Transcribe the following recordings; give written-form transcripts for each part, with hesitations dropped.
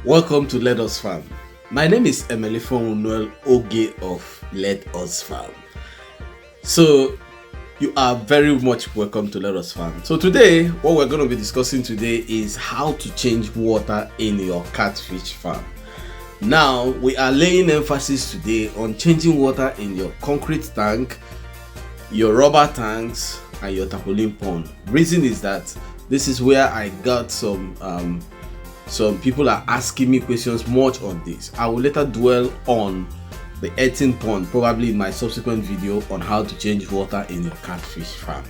Welcome to Let Us Farm. My name is Emily Noel Oge of Let Us Farm. So you are very much welcome to Let Us Farm. So today, what we're going to be discussing today is how to change water in your catfish farm. Now, we are laying emphasis today on changing water in your concrete tank, your rubber tanks, and your tarpaulin pond. Reason is that this is where I got some people are asking me questions much on this. I will later dwell on the earthen pond, probably in my subsequent video on how to change water in your catfish farm.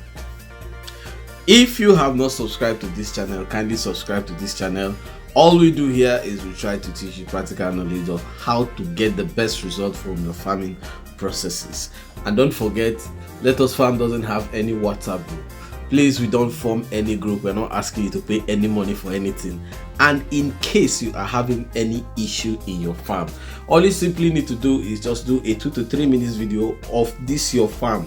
If you have not subscribed to this channel, kindly subscribe to this channel. All we do here is we try to teach you practical knowledge of how to get the best result from your farming processes. And don't forget, Let Us Farm doesn't have any WhatsApp group. Please, we don't form any group. We're not asking you to pay any money for anything. And in case you are having any issue in your farm, all you simply need to do is just do a 2 to 3 minutes video of this your farm.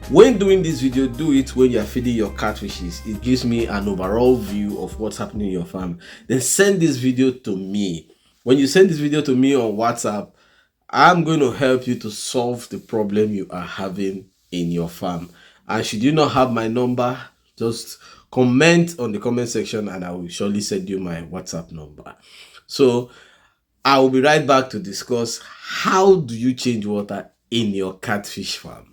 When doing this video, do it when you're feeding your catfishes. It gives me an overall view of what's happening in your farm. Then send this video to me. When you send this video to me on WhatsApp, I'm going to help you to solve the problem you are having in your farm. And should you not have my number, just comment on the comment section and I will surely send you my WhatsApp number. So I will be right back to discuss how do you change water in your catfish farm.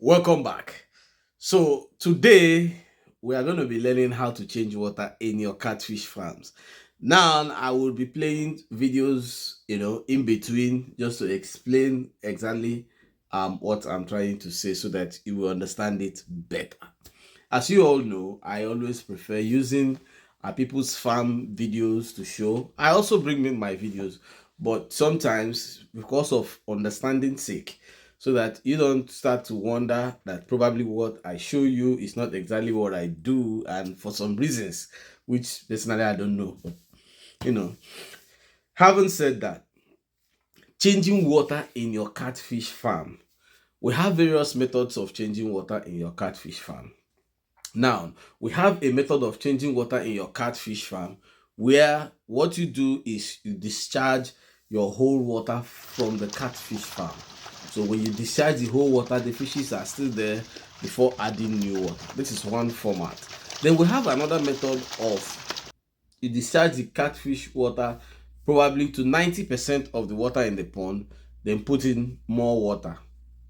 Welcome back. So today we are going to be learning how to change water in your catfish farms. Now I will be playing videos, in between just to explain exactly what I'm trying to say so that you will understand it better. As you all know, I always prefer using people's farm videos to show. I also bring in my videos, but sometimes because of understanding sake, so that you don't start to wonder that probably what I show you is not exactly what I do, and for some reasons, which personally I don't know. But, having said that, changing water in your catfish farm. We have various methods of changing water in your catfish farm. Now, we have a method of changing water in your catfish farm where what you do is you discharge your whole water from the catfish farm. So when you discharge the whole water, the fishes are still there before adding new water. This is one format. Then we have another method of you discharge the catfish water probably to 90% of the water in the pond, then put in more water.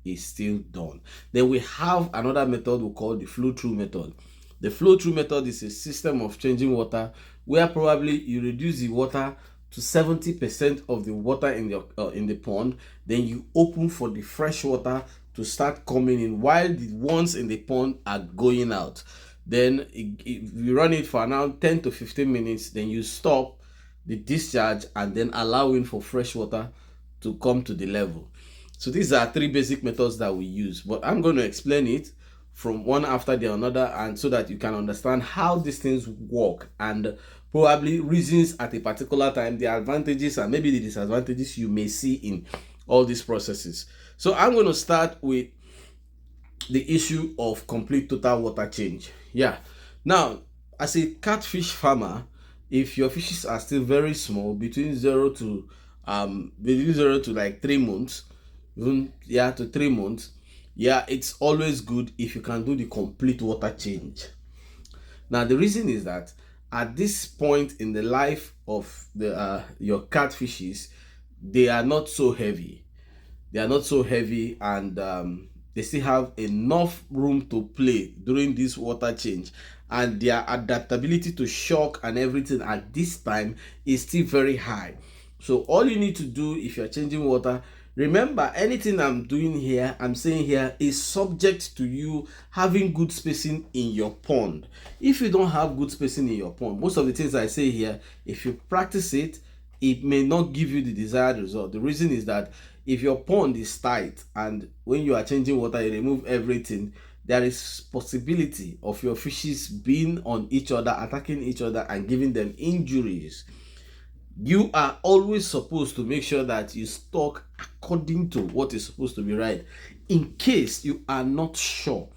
Is still done. Then we have another method we call the flow-through method. The flow-through method is a system of changing water where probably you reduce the water to 70% of the water in the pond, then you open for the fresh water to start coming in while the ones in the pond are going out. Then if you run it for around 10 to 15 minutes, then you stop the discharge and then allowing for fresh water to come to the level. So these are 3 basic methods that we use, but I'm going to explain it from one after the another, and so that you can understand how these things work and probably reasons at a particular time, the advantages and maybe the disadvantages you may see in all these processes. So I'm going to start with the issue of complete total water change. Now, as a catfish farmer, if your fishes are still very small, between 0 to like 3 months, to 3 months, it's always good if you can do the complete water change. Now the reason is that at this point in the life of your catfishes, they are not so heavy, and they still have enough room to play during this water change, and their adaptability to shock and everything at this time is still very high. So all you need to do if you're changing water, remember anything I'm doing here, I'm saying here, is subject to you having good spacing in your pond. If you don't have good spacing in your pond, most of the things I say here, if you practice it, it may not give you the desired result. The reason is that if your pond is tight and when you are changing water you remove everything, there is possibility of your fishes being on each other, attacking each other and giving them injuries. You are always supposed to make sure that you stock according to what is supposed to be right. In case you are not sure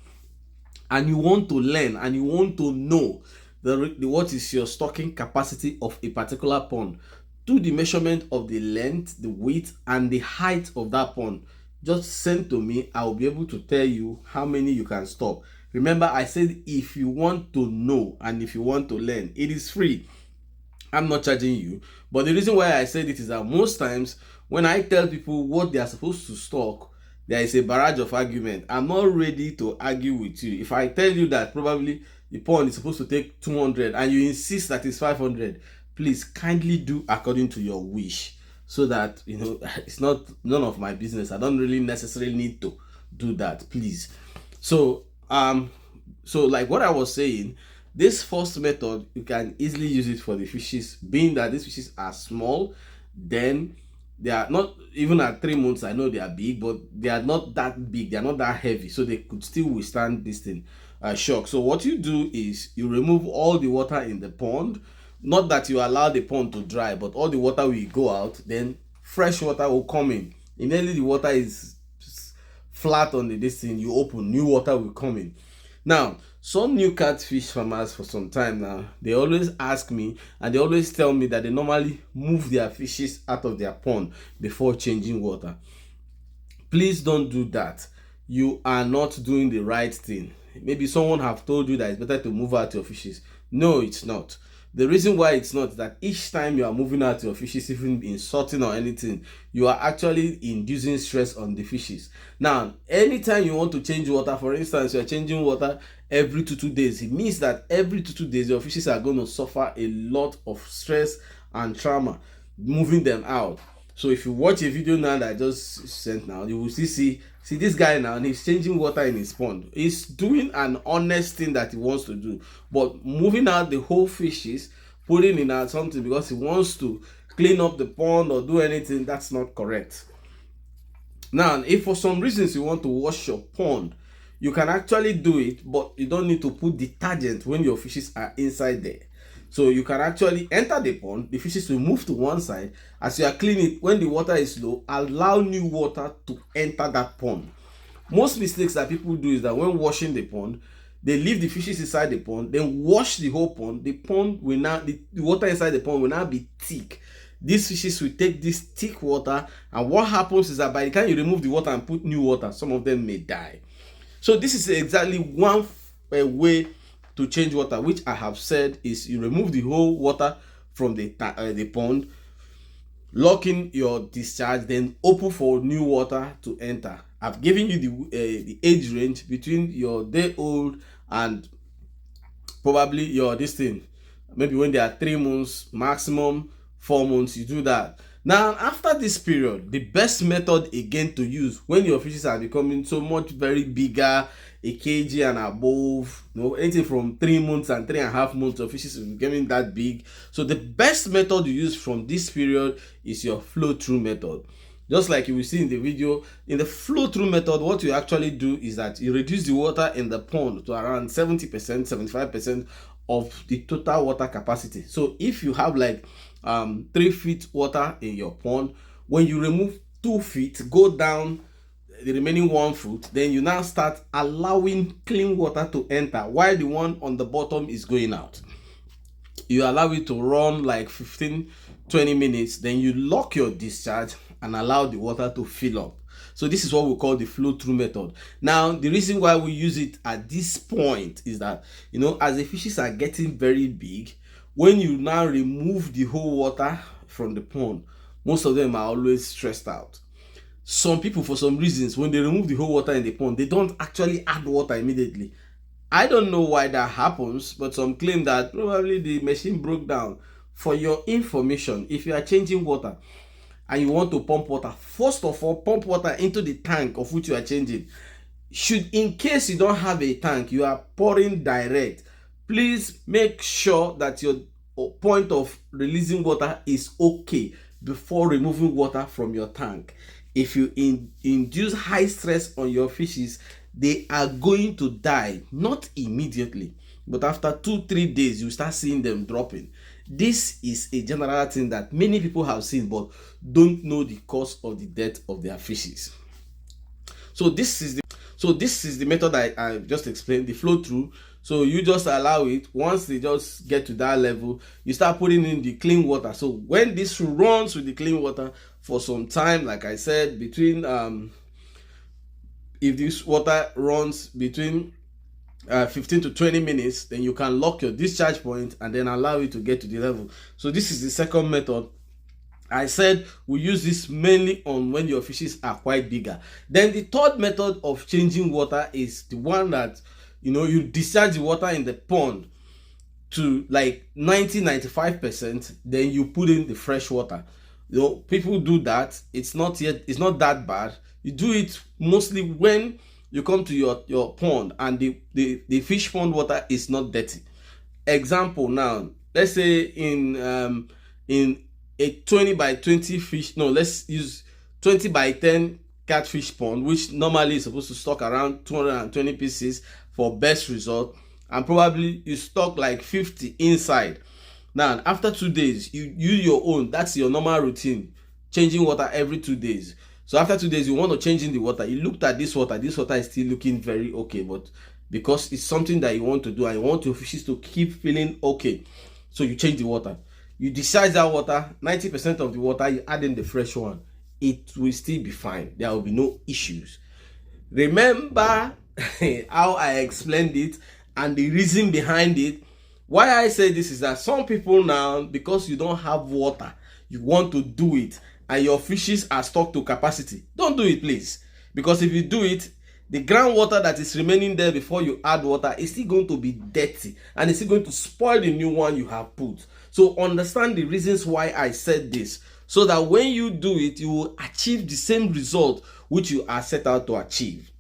and you want to learn and you want to know what is your stocking capacity of a particular pond, do the measurement of the length, the width and the height of that pond. Just send to me. I will be able to tell you how many you can stock. Remember, I said if you want to know and if you want to learn, it is free. I'm not charging you. But the reason why I said it is that most times when I tell people what they are supposed to stock, there is a barrage of argument. I'm not ready to argue with you. If I tell you that probably the pond is supposed to take 200 and you insist that it's 500, please kindly do according to your wish, so that it's not none of my business. I don't really necessarily need to do that, please. So like what I was saying, this first method, you can easily use it for the fishes, being that these fishes are small. Then they are not, even at 3 months I know they are big, but they are not that big, they are not that heavy, so they could still withstand this thing, shock. So what you do is you remove all the water in the pond. Not that you allow the pond to dry, but all the water will go out, then fresh water will come in. Immediately the water is flat on this thing, you open, new water will come in. Now, some new catfish farmers for some time now, they always ask me and they always tell me that they normally move their fishes out of their pond before changing water. Please don't do that. You are not doing the right thing. Maybe someone have told you that it's better to move out your fishes. No, it's not. The reason why it's not is that each time you are moving out your fishes, even in sorting or anything, you are actually inducing stress on the fishes. Now, anytime you want to change water, for instance, you are changing water every 2 days, it means that every 2 days your fishes are going to suffer a lot of stress and trauma moving them out. So if you watch a video now that I just sent now, you will see this guy now, and he's changing water in his pond. He's doing an honest thing that he wants to do, but moving out the whole fishes, putting in out something because he wants to clean up the pond or do anything, that's not correct. Now, if for some reasons you want to wash your pond, you can actually do it, but you don't need to put detergent when your fishes are inside there. So you can actually enter the pond, the fishes will move to one side. As you are cleaning, when the water is low, allow new water to enter that pond. Most mistakes that people do is that when washing the pond, they leave the fishes inside the pond, then wash the whole pond. The pond will now, the water inside the pond will now be thick. These fishes will take this thick water, and what happens is that by the time you remove the water and put new water, some of them may die. So this is exactly one way to change water, which I have said is you remove the whole water from the pond, lock in your discharge, then open for new water to enter. I've given you the age range between your day old and probably your this thing, maybe when they are 3 months, maximum 4 months, you do that. Now, after this period, the best method again to use when your fishes are becoming so much very bigger, a kg and above, anything from 3 months and 3.5 months of fishes is becoming that big. So the best method to use from this period is your flow through method. Just like you will see in the video, in the flow through method, what you actually do is that you reduce the water in the pond to around 70%, 75% of the total water capacity. So if you have like 3 feet water in your pond, when you remove 2 feet, go down the remaining 1 foot, then you now start allowing clean water to enter while the one on the bottom is going out. You allow it to run like 15-20 minutes, then you lock your discharge and allow the water to fill up. So this is what we call the flow through method. Now, the reason why we use it at this point is that, as the fishes are getting very big, when you now remove the whole water from the pond, most of them are always stressed out. Some people, for some reasons, when they remove the whole water in the pond, they don't actually add water immediately. I don't know why that happens, but some claim that probably the machine broke down. For your information, if you are changing water and you want to pump water, first of all, pump water into the tank of which you are changing. In case you don't have a tank, you are pouring direct, please make sure that your point of releasing water is okay before removing water from your tank. If you induce high stress on your fishes, they are going to die, not immediately, but after 2-3 days you start seeing them dropping. This is a general thing that many people have seen but don't know the cause of the death of their fishes. So this is the method I just explained, the flow through. So you just allow it. Once they just get to that level, you start putting in the clean water. So when this runs with the clean water for some time, like I said, between if this water runs between 15 to 20 minutes, then you can lock your discharge point and then allow it to get to the level. So this is the second method. I said we use this mainly on when your fishes are quite bigger. Then the third method of changing water is the one that you discharge the water in the pond to like 90-95%, then you put in the fresh water. People do that. It's not that bad. You do it mostly when you come to your pond and the fish pond water is not dirty. Example, now let's say in a 20 by 20 fish, no, let's use 20 by 10 catfish pond, which normally is supposed to stock around 220 pieces for best result, and probably you stock like 50 inside. Now after 2 days, you use your own. That's your normal routine, changing water every 2 days. So after 2 days, you want to change in the water. You looked at this water is still looking very okay, but because it's something that you want to do and you want your fishes to keep feeling okay, so you change the water. You discharge that water, 90% of the water, you add in the fresh one. It will still be fine. There will be no issues. Remember how I explained it and the reason behind it. Why I say this is that some people now, because you don't have water, you want to do it and your fishes are stocked to capacity. Don't do it, please. Because if you do it, the groundwater that is remaining there before you add water is still going to be dirty and it's still going to spoil the new one you have put. So understand the reasons why I said this, so that when you do it, you will achieve the same result which you are set out to achieve.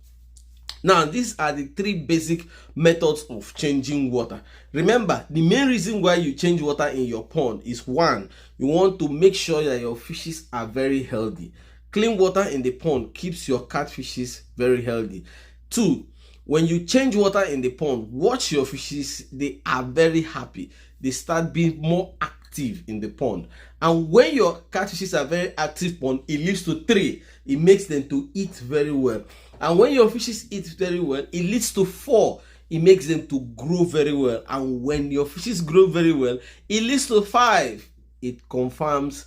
Now, these are the 3 basic methods of changing water. Remember, the main reason why you change water in your pond is 1, you want to make sure that your fishes are very healthy. Clean water in the pond keeps your catfishes very healthy. 2, when you change water in the pond, watch your fishes. They are very happy. They start being more active in the pond. And when your catfishes are very active pond, it leads to 3. It makes them to eat very well. And when your fishes eat very well, it leads to 4. It makes them to grow very well. And when your fishes grow very well, it leads to 5. It confirms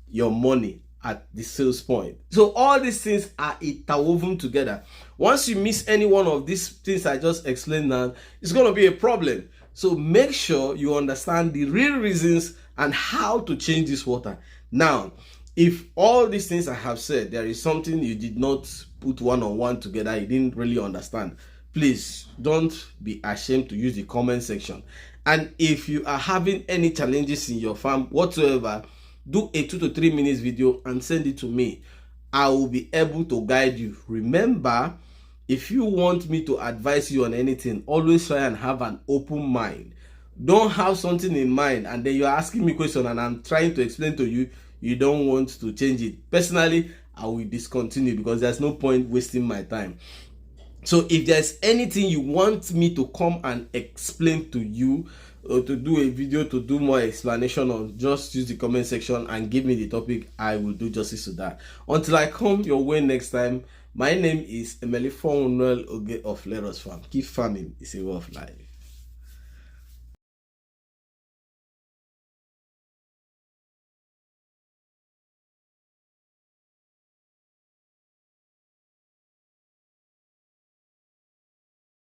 your money at the sales point. So all these things are interwoven together. Once you miss any one of these things I just explained now, it's going to be a problem. So make sure you understand the real reasons and how to change this water. Now, if all these things I have said, there is something you did not put one-on-one together, you didn't really understand, please don't be ashamed to use the comment section. And if you are having any challenges in your farm whatsoever, do a 2 to 3 minutes video and send it to me. I will be able to guide you. Remember, if you want me to advise you on anything, always try and have an open mind. Don't have something in mind and then you're asking me questions and I'm trying to explain to you, you don't want to change it. Personally, I will discontinue because there's no point wasting my time. So if there's anything you want me to come and explain to you, or to do a video to do more explanation on, just use the comment section and give me the topic. I will do justice to that. Until I come your way next time, my name is Emelifonwell Oge of Leros Farm. Keep farming, it's a way of life.